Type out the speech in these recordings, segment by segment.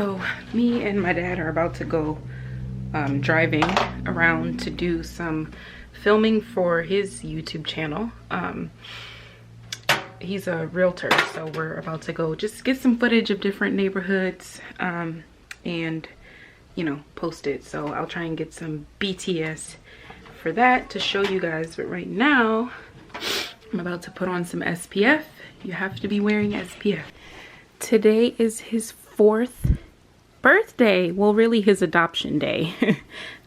So me and my dad are about to go driving around to do some filming for his YouTube channel. He's a realtor, so we're about to go just get some footage of different neighborhoods and, you know, post it. So I'll try and get some BTS for that to show you guys. But right now I'm about to put on some SPF. You have to be wearing SPF. Today is his 4th birthday. Well, really his adoption day.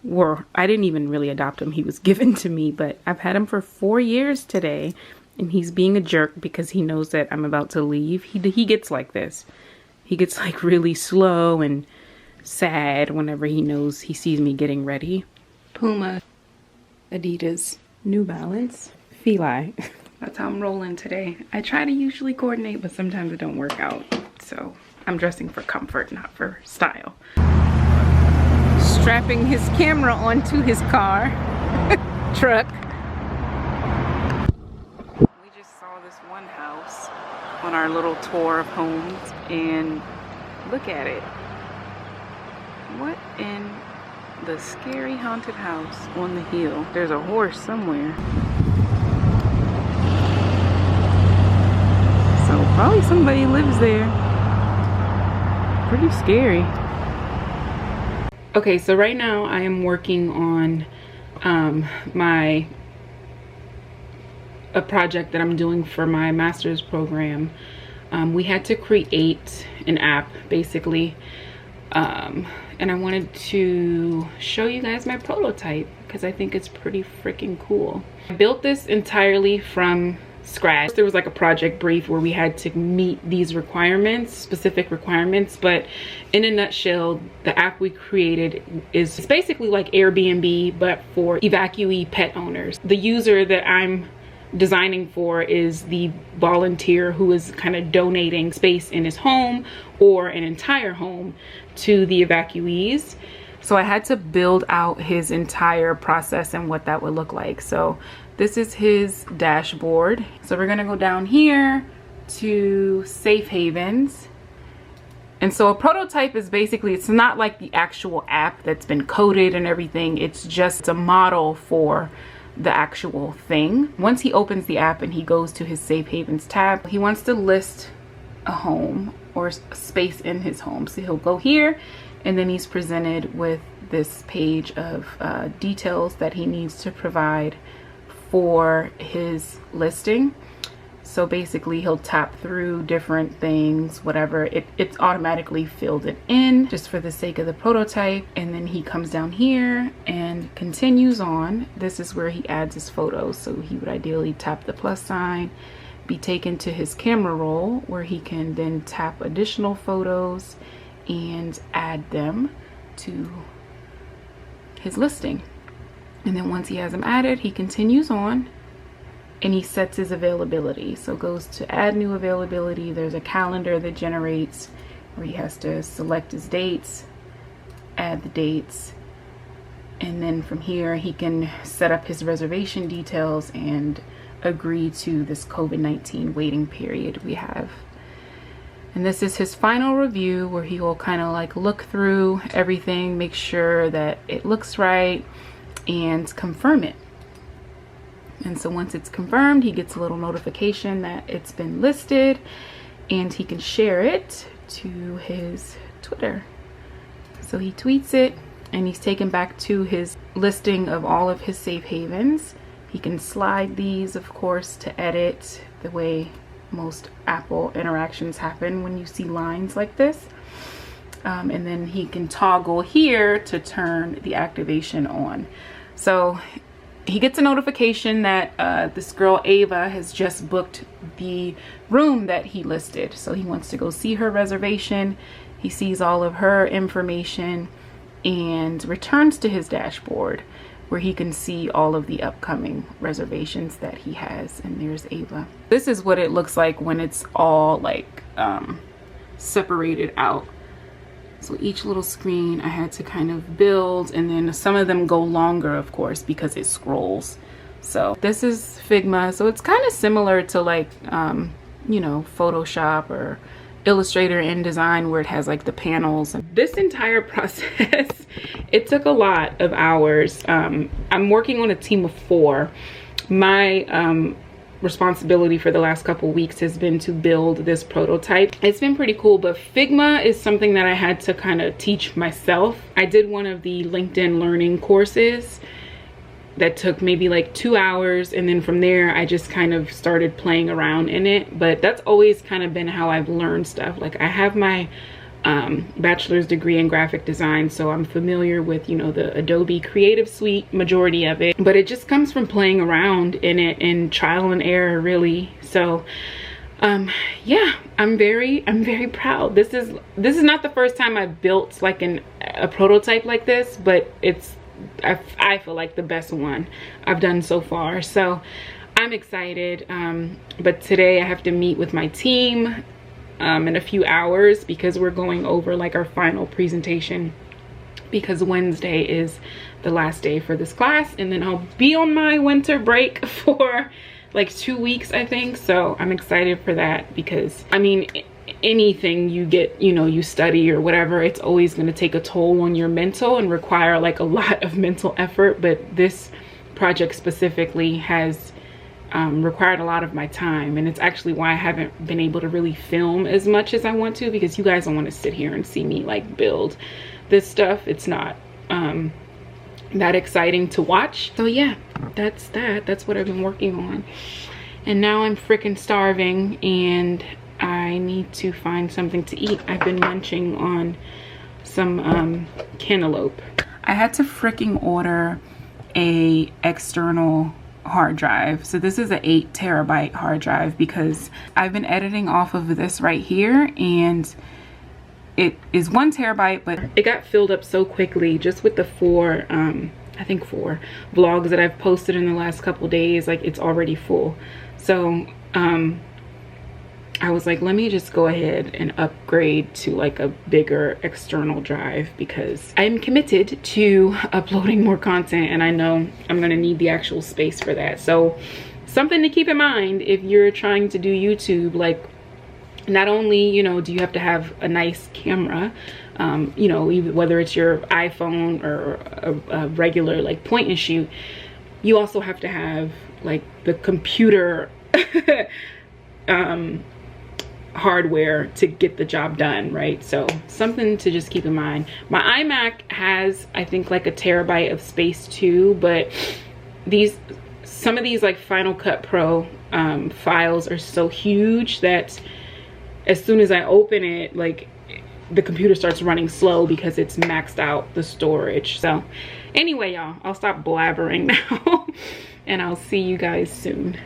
Well, I didn't even really adopt him. He was given to me, but I've had him for 4 years today, and he's being a jerk because he knows that I'm about to leave. He gets like this. He gets like really slow and sad whenever he sees me getting ready. Puma, Adidas, New Balance, Feli. That's how I'm rolling today. I try to usually coordinate, but sometimes it don't work out. So I'm dressing for comfort, not for style. Strapping his camera onto his car, truck. We just saw this one house on our little tour of homes, and look at it. What in the scary haunted house on the hill? There's a horse somewhere. So probably somebody lives there. Pretty scary. Okay, so right now I am working on a project that I'm doing for my master's program. We had to create an app basically, and I wanted to show you guys my prototype because I think it's pretty freaking cool. I built this entirely from scratch. There was like a project brief where we had to meet these requirements, specific requirements, but in a nutshell, the app we created is it's basically like Airbnb but for evacuee pet owners. The user that I'm designing for is the volunteer who is kind of donating space in his home or an entire home to the evacuees. So I had to build out his entire process and what that would look like. So this is his dashboard. So we're gonna go down here to safe havens. And so a prototype is basically, it's not like the actual app that's been coded and everything. It's just a model for the actual thing. Once he opens the app and he goes to his safe havens tab, he wants to list a home or a space in his home. So he'll go here, and then he's presented with this page of details that he needs to provide for his listing. So basically he'll tap through different things, whatever, it's automatically filled it in just for the sake of the prototype. And then he comes down here and continues on. This is where he adds his photos. So he would ideally tap the plus sign, be taken to his camera roll where he can then tap additional photos and add them to his listing. And then once he has them added, he continues on and he sets his availability. So goes to add new availability. There's a calendar that generates where he has to select his dates, add the dates, and then from here he can set up his reservation details and agree to this COVID-19 waiting period we have. And this is his final review where he will kind of like look through everything, make sure that it looks right, and confirm it. And so once it's confirmed, he gets a little notification that it's been listed, and he can share it to his Twitter. So he tweets it, and he's taken back to his listing of all of his safe havens. He can slide these, of course, to edit the way most Apple interactions happen when you see lines like this. And then he can toggle here to turn the activation on. So he gets a notification that this girl Ava has just booked the room that he listed. So he wants to go see her reservation. He sees all of her information and returns to his dashboard where he can see all of the upcoming reservations that he has. And there's Ava. This is what it looks like when it's all like separated out. So each little screen I had to kind of build, and then some of them go longer, of course, because it scrolls. So this is Figma. So it's kind of similar to like, you know, Photoshop or Illustrator, InDesign, where it has like the panels. This entire process, it took a lot of hours. I'm working on a team of 4. My responsibility for the last couple weeks has been to build this prototype. It's been pretty cool, but Figma is something that I had to kind of teach myself. I did one of the LinkedIn learning courses that took maybe like 2 hours, and then from there I just kind of started playing around in it. But that's always kind of been how I've learned stuff. Like, I have my bachelor's degree in graphic design, so I'm familiar with, you know, the Adobe Creative Suite, majority of it, but it just comes from playing around in it and trial and error, really. So yeah, I'm very proud. This is not the first time I've built like a prototype like this, but it's I feel like the best one I've done so far. So I'm excited. But today I have to meet with my team in a few hours, because we're going over like our final presentation, because Wednesday is the last day for this class, and then I'll be on my winter break for like 2 weeks, I think. So I'm excited for that, because I mean, anything you get, you know, you study or whatever, it's always going to take a toll on your mental and require like a lot of mental effort. But this project specifically has required a lot of my time, and it's actually why I haven't been able to really film as much as I want to, because you guys don't want to sit here and see me like build this stuff. It's not that exciting to watch. So yeah, that's what I've been working on, and now I'm freaking starving and I need to find something to eat. I've been munching on some cantaloupe. I had to freaking order a external hard drive. So this is an 8 terabyte hard drive, because I've been editing off of this right here, and it is 1 terabyte, but it got filled up so quickly just with the 4 I think 4 vlogs that I've posted in the last couple days. Like, it's already full. So I was like, let me just go ahead and upgrade to like a bigger external drive, because I'm committed to uploading more content, and I know I'm gonna need the actual space for that. So something to keep in mind if you're trying to do YouTube. Like, not only, you know, do you have to have a nice camera, you know, even whether it's your iPhone or a regular like point and shoot, you also have to have like the computer hardware to get the job done, right? So something to just keep in mind. My iMac has, I think, like a terabyte of space too, but some of these like Final Cut Pro files are so huge that as soon as I open it, like, the computer starts running slow because it's maxed out the storage. So anyway, y'all, I'll stop blabbering now and I'll see you guys soon.